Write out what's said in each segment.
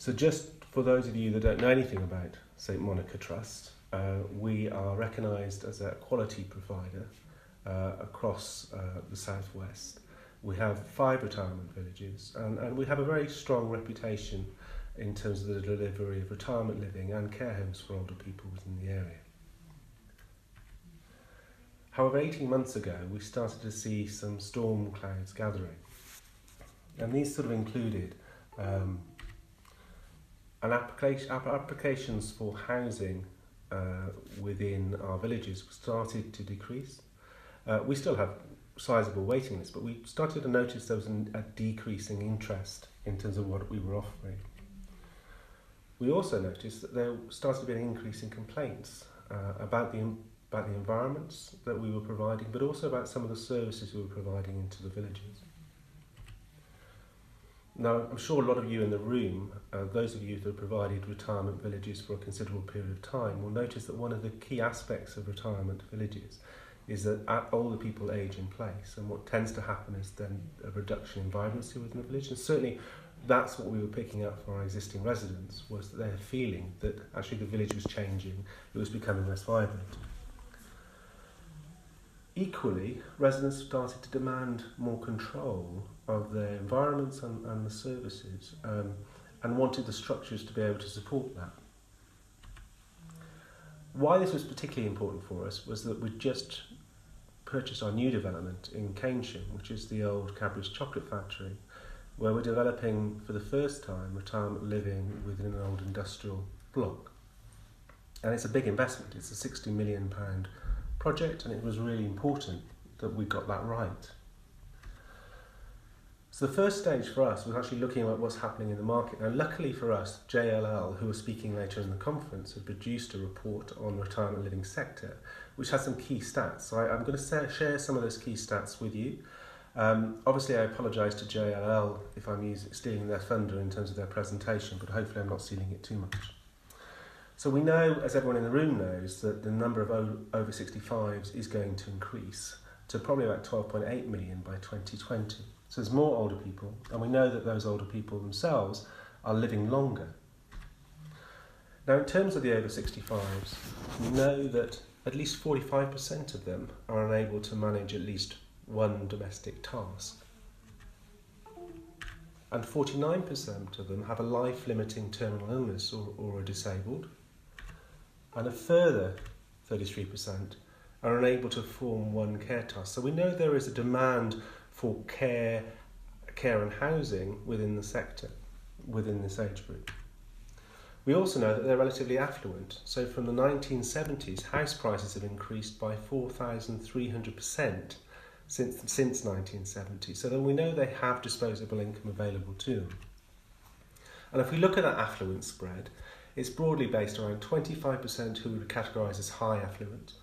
So just for those of you that don't know anything about St Monica Trust, we are recognised as a quality provider across the southwest. We have 5 retirement villages and we have a very strong reputation in terms of the delivery of retirement living and care homes for older people within the area. However, 18 months ago we started to see some storm clouds gathering, and these sort of included applications for housing within our villages started to decrease. We still have sizable waiting lists, but we started to notice there was a decreasing interest in terms of what we were offering. We also noticed that there started to be an increase in complaints about the environments that we were providing, but also about some of the services we were providing into the villages. Now, I'm sure a lot of you in the room, those of you who have provided retirement villages for a considerable period of time, will notice that one of the key aspects of retirement villages is that older people age in place, and what tends to happen is then a reduction in vibrancy within the village. And certainly that's what we were picking up from our existing residents, was that they're feeling that actually the village was changing, it was becoming less vibrant. Equally, residents started to demand more control of their environments and the services, and wanted the structures to be able to support that. Why this was particularly important for us was that we'd just purchased our new development in Keynsham, which is the old Cadbury's chocolate factory, where we're developing for the first time retirement living within an old industrial block. And it's a big investment, it's a £60 million project, and it was really important that we got that right. So the first stage for us was actually looking at what's happening in the market. Now, luckily for us, JLL, who are speaking later in the conference, had produced a report on the retirement living sector, which has some key stats. So I'm going to share some of those key stats with you. Obviously, I apologise to JLL if I'm stealing their thunder in terms of their presentation, but hopefully I'm not stealing it too much. So we know, as everyone in the room knows, that the number of over 65s is going to increase to probably about 12.8 million by 2020. So there's more older people, and we know that those older people themselves are living longer. Now, in terms of the over 65s, we know that at least 45% of them are unable to manage at least one domestic task. And 49% of them have a life-limiting terminal illness or are disabled. And a further 33% are unable to perform one care task. So we know there is a demand for care and housing within the sector, within this age group. We also know that they're relatively affluent. So from the 1970s, house prices have increased by 4,300% since 1970. So then we know they have disposable income available to them. And if we look at that affluence spread, it's broadly based around 25% who we would categorise as high affluent,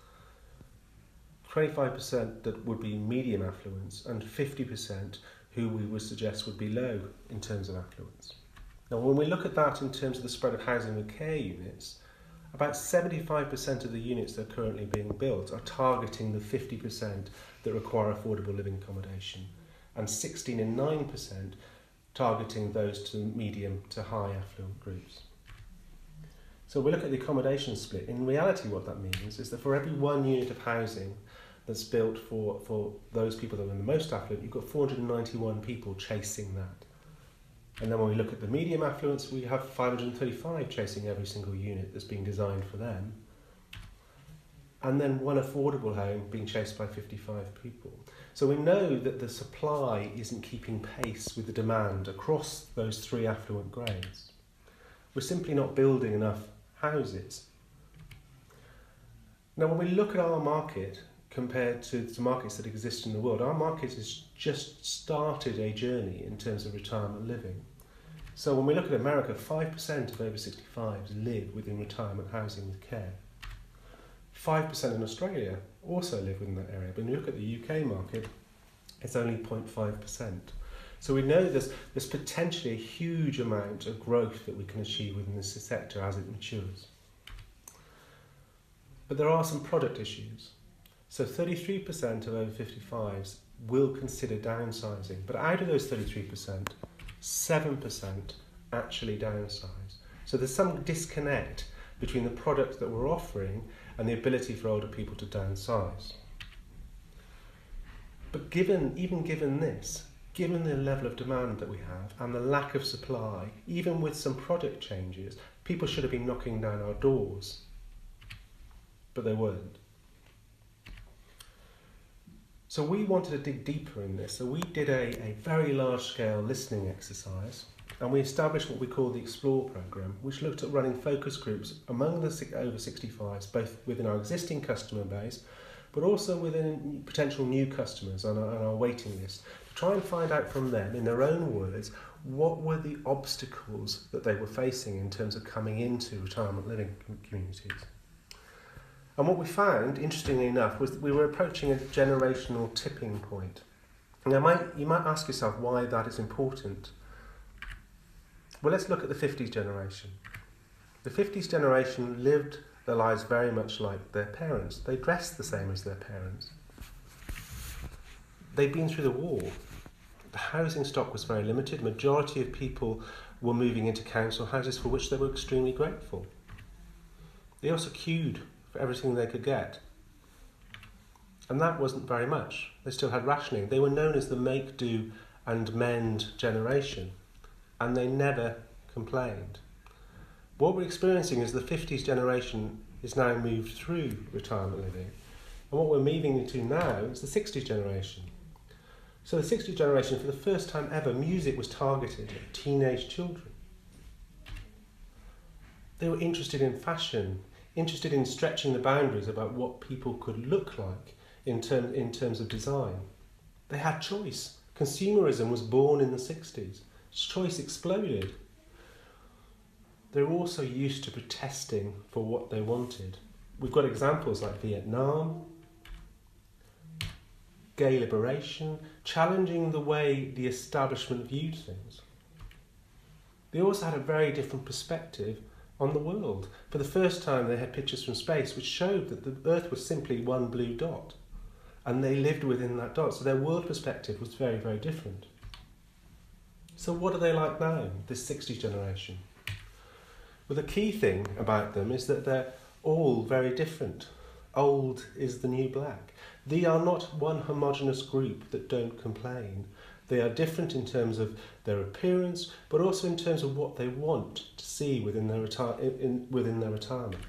25% that would be medium affluence, and 50% who we would suggest would be low in terms of affluence. Now, when we look at that in terms of the spread of housing and care units, about 75% of the units that are currently being built are targeting the 50% that require affordable living accommodation, and 16 and 9% targeting those to medium to high affluent groups. So we look at the accommodation split. In reality, what that means is that for every 1 unit of housing that's built for those people that are the most affluent, you've got 491 people chasing that. And then when we look at the medium affluence, we have 535 chasing every single unit that's being designed for them. And then one affordable home being chased by 55 people. So we know that the supply isn't keeping pace with the demand across those 3 affluent grades. We're simply not building enough houses. Now, when we look at our market compared to the markets that exist in the world, our market has just started a journey in terms of retirement living. So when we look at America, 5% of over 65s live within retirement housing with care. 5% in Australia also live within that area, but when you look at the UK market, it's only 0.5%. So we know there's potentially a huge amount of growth that we can achieve within this sector as it matures. But there are some product issues. So 33% of over 55s will consider downsizing, but out of those 33%, 7% actually downsize. So there's some disconnect between the product that we're offering and the ability for older people to downsize. But given this, given the level of demand that we have and the lack of supply, even with some product changes, people should have been knocking down our doors, but they weren't. So we wanted to dig deeper in this. So we did a very large-scale listening exercise, and we established what we call the Explore programme, which looked at running focus groups among the over 65s, both within our existing customer base, but also within potential new customers on our waiting list, to try and find out from them, in their own words, what were the obstacles that they were facing in terms of coming into retirement living communities. And what we found, interestingly enough, was that we were approaching a generational tipping point. Now, you might ask yourself why that is important. Well, let's look at the 50s generation. The 50s generation lived their lives very much like their parents. They dressed the same as their parents. They'd been through the war. The housing stock was very limited. Majority of people were moving into council houses, for which they were extremely grateful. They also queued for everything they could get. And that wasn't very much. They still had rationing. They were known as the make, do and mend generation, and they never complained. What we're experiencing is the 50s generation is now moved through retirement living, and what we're moving into now is the 60s generation. So the 60s generation, for the first time ever, music was targeted at teenage children. They were interested in fashion, interested in stretching the boundaries about what people could look like in terms of design. They had choice. Consumerism was born in the 60s. Choice exploded. They were also used to protesting for what they wanted. We've got examples like Vietnam, gay liberation, challenging the way the establishment viewed things. They also had a very different perspective on the world. For the first time, they had pictures from space which showed that the Earth was simply one blue dot, and they lived within that dot. So their world perspective was very, very different. So what are they like now, this 60s generation? Well, the key thing about them is that they're all very different. Old is the new black. They are not one homogenous group that don't complain. They are different in terms of their appearance, but also in terms of what they want to see within their retirement.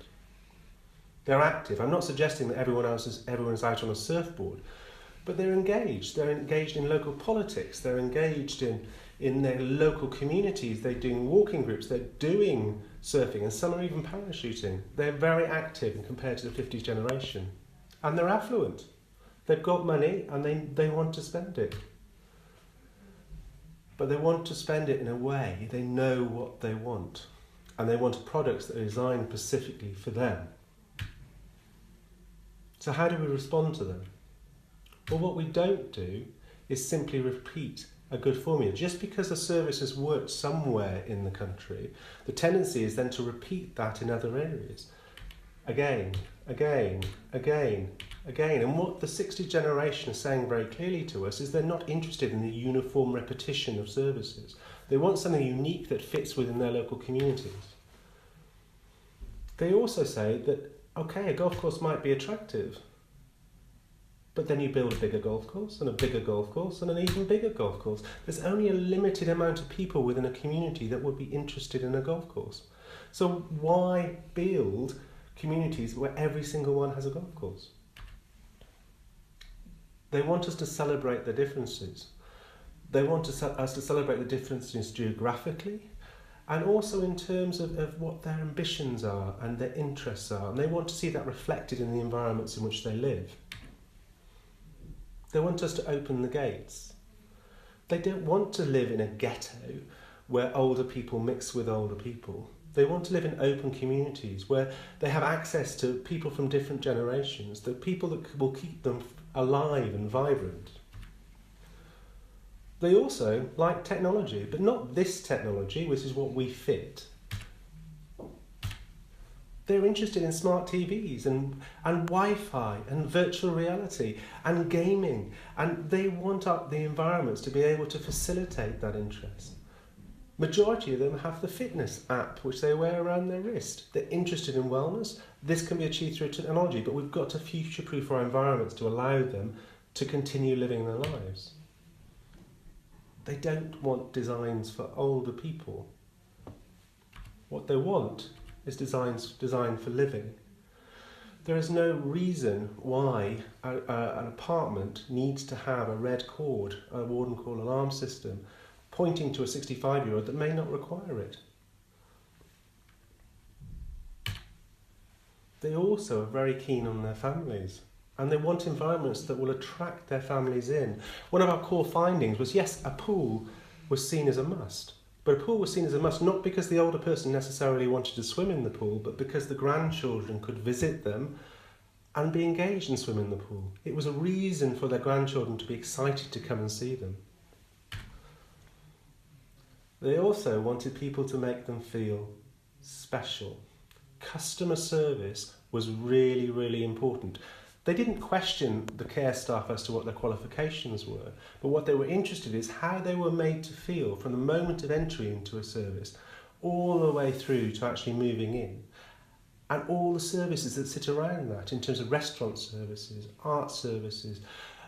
They're active. I'm not suggesting that everyone's out on a surfboard, but they're engaged. They're engaged in local politics. They're engaged in their local communities. They're doing walking groups. They're doing surfing, and some are even parachuting. They're very active compared to the 50s generation. And they're affluent. They've got money and they want to spend it. But they want to spend it in a way they know what they want. And they want products that are designed specifically for them. So how do we respond to them? Well, what we don't do is simply repeat a good formula. Just because a service has worked somewhere in the country, the tendency is then to repeat that in other areas. Again. And what the 60s generation is saying very clearly to us is they're not interested in the uniform repetition of services. They want something unique that fits within their local communities. They also say that, okay, a golf course might be attractive, but then you build a bigger golf course and a bigger golf course and an even bigger golf course. There's only a limited amount of people within a community that would be interested in a golf course. So why build communities where every single one has a golf course? They want us to celebrate the differences. They want us to celebrate the differences geographically and also in terms of what their ambitions are and their interests are. And they want to see that reflected in the environments in which they live. They want us to open the gates. They don't want to live in a ghetto where older people mix with older people. They want to live in open communities where they have access to people from different generations, the people that will keep them alive and vibrant. They also like technology, but not this technology, which is what we fit. They're interested in smart TVs and Wi-Fi and virtual reality and gaming, and they want the environments to be able to facilitate that interest. Majority of them have the fitness app which they wear around their wrist. They're interested in wellness. This can be achieved through technology, but we've got to future-proof our environments to allow them to continue living their lives. They don't want designs for older people. What they want is designed for living. There is no reason why an apartment needs to have a red cord, a warden call alarm system, pointing to a 65-year-old that may not require it. They also are very keen on their families, and they want environments that will attract their families in. One of our core findings was, yes, a pool was seen as a must, but a pool was seen as a must not because the older person necessarily wanted to swim in the pool, but because the grandchildren could visit them and be engaged and swim in the pool. It was a reason for their grandchildren to be excited to come and see them. They also wanted people to make them feel special. Customer service was really, really important. They didn't question the care staff as to what their qualifications were, but what they were interested in is how they were made to feel from the moment of entry into a service all the way through to actually moving in. And all the services that sit around that in terms of restaurant services, art services,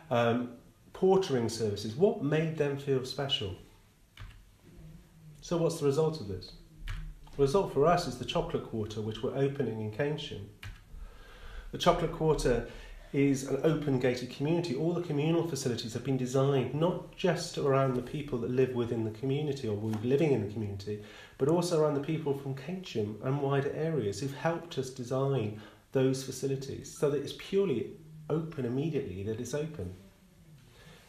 portering services, what made them feel special? So what's the result of this? The result for us is the Chocolate Quarter, which we're opening in Keynsham. The Chocolate Quarter is an open gated community. All the communal facilities have been designed not just around the people that live within the community or will be living in the community, but also around the people from Keynsham and wider areas who've helped us design those facilities so that it's purely open immediately that it's open.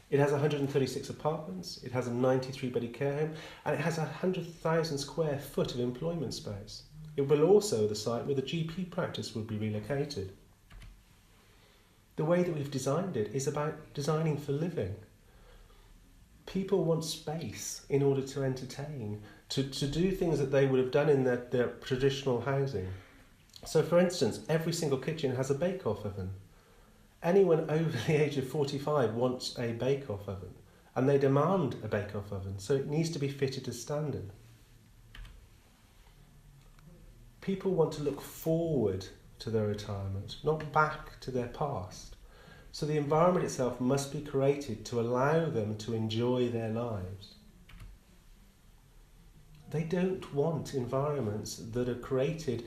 It has 136 apartments, it has a 93-bedded care home, and it has 100,000 square foot of employment space. It will also be the site where the GP practice will be relocated. The way that we've designed it is about designing for living. People want space in order to entertain, to do things that they would have done in their traditional housing. So for instance, every single kitchen has a bake-off oven. Anyone over the age of 45 wants a bake-off oven, and they demand a bake-off oven, so it needs to be fitted to standard. People want to look forward to their retirement, not back to their past. So the environment itself must be created to allow them to enjoy their lives. They don't want environments that are created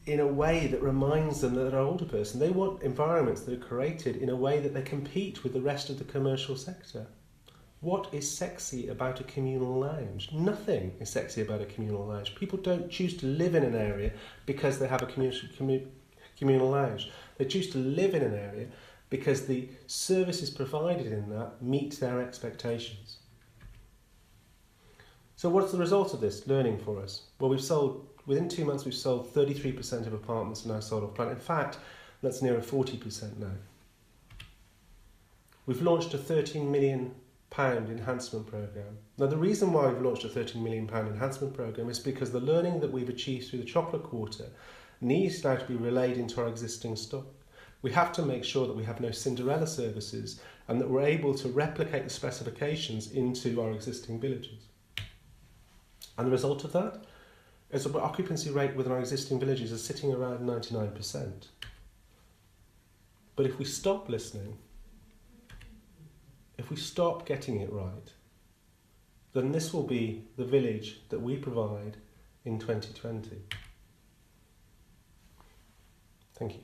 in a way that reminds them that they're an older person. They want environments that are created in a way that they compete with the rest of the commercial sector. What is sexy about a communal lounge? Nothing is sexy about a communal lounge. People don't choose to live in an area because they have a communal lounge. They choose to live in an area because the services provided in that meet their expectations. So what's the result of this learning for us? Well, within 2 months we've sold 33% of apartments now sold off plan. In fact, that's nearer 40% now. We've launched a £13 million enhancement programme. Now the reason why we've launched a £13 million enhancement programme is because the learning that we've achieved through the Chocolate Quarter needs now to be relayed into our existing stock. We have to make sure that we have no Cinderella services and that we're able to replicate the specifications into our existing villages. And the result of that is that our occupancy rate within our existing villages is sitting around 99%. But if we stop listening, if we stop getting it right, then this will be the village that we provide in 2020. Thank you.